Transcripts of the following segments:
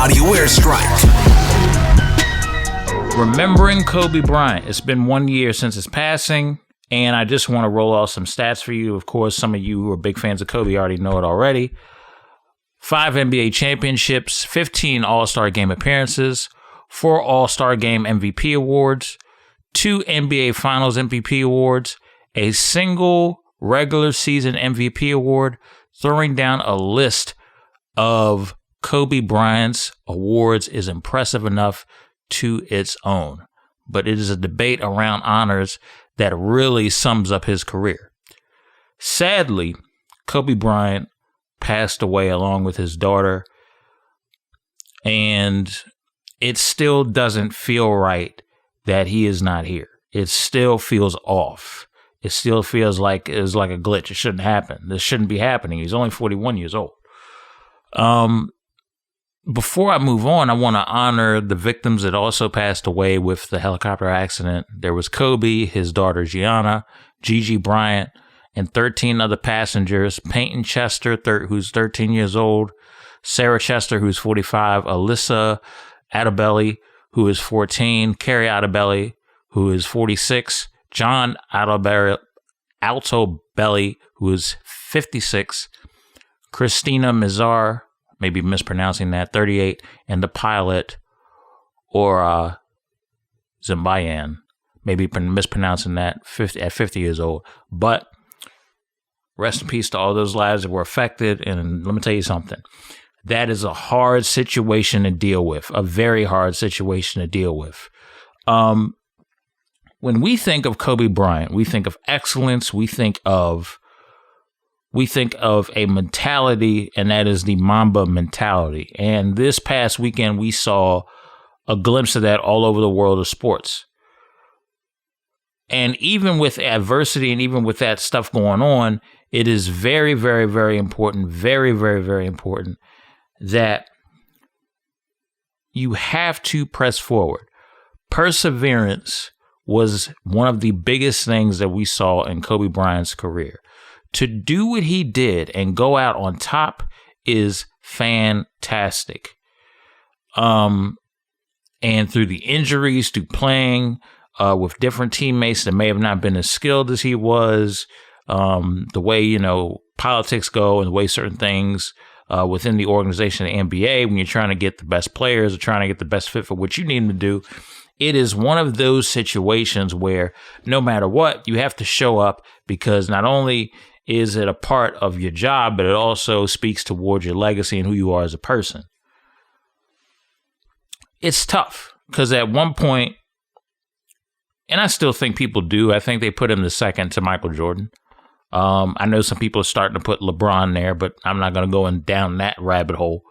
Audio Airstrike. Remembering Kobe Bryant. It's been 1 year since his passing, and I just want to roll off some stats for you. Of course, some of you who are big fans of Kobe already know it already. 5 NBA championships, 15 All-Star Game appearances, 4 All-Star Game MVP awards, 2 NBA Finals MVP awards, a single regular season MVP award, throwing down a list of Kobe Bryant's awards is impressive enough to its own. But it is a debate around honors that really sums up his career. Sadly, Kobe Bryant passed away along with his daughter, and it still doesn't feel right that he is not here. It still feels off. It still feels like it was like a glitch. It shouldn't happen. This shouldn't be happening. He's only 41 years old. Before I move on, I want to honor the victims that also passed away with the helicopter accident. There was Kobe, his daughter Gianna, Gigi Bryant, and 13 other passengers. Peyton Chester, who's 13 years old, Sarah Chester, who's 45, Alyssa Adebelli, who is 14, Carrie Adebelli, who is 46, John Altobelli, who is 56, Christina Mizar, maybe mispronouncing that, 38, and the pilot, or Zimbayan, maybe mispronouncing that, at 50 years old. But rest in peace to all those lives that were affected. And let me tell you something. That is a hard situation to deal with, a very hard situation to deal with. When we think of Kobe Bryant, we think of excellence, we think of a mentality, and that is the Mamba mentality. And this past weekend, we saw a glimpse of that all over the world of sports. And even with adversity and even with that stuff going on, it is very, very, very important, very, very, very important that you have to press forward. Perseverance was one of the biggest things that we saw in Kobe Bryant's career. To do what he did and go out on top is fantastic. And through the injuries, through playing with different teammates that may have not been as skilled as he was, the way, politics go and the way certain things within the organization of the NBA, when you're trying to get the best players or trying to get the best fit for what you need them to do, it is one of those situations where no matter what, you have to show up, because not only is it a part of your job, but it also speaks towards your legacy and who you are as a person. It's tough because at one point, and I still think people do, I think they put him the second to Michael Jordan. I know some people are starting to put LeBron there, but I'm not going to go down that rabbit hole.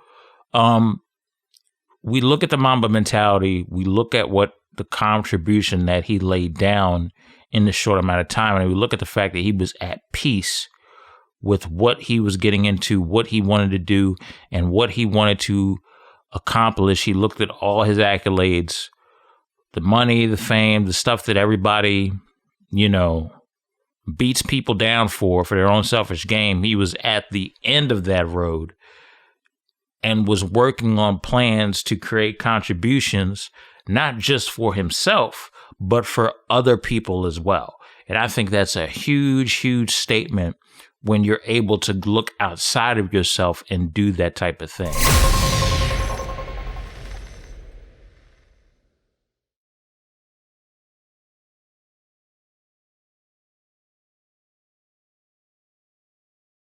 We look at the Mamba mentality. We look at what the contribution that he laid down in the short amount of time. And we look at the fact that he was at peace with what he was getting into, what he wanted to do, and what he wanted to accomplish. He looked at all his accolades, the money, the fame, the stuff that everybody, beats people down for their own selfish gain. He was at the end of that road and was working on plans to create contributions, not just for himself, but for other people as well. And I think that's a huge, huge statement when you're able to look outside of yourself and do that type of thing.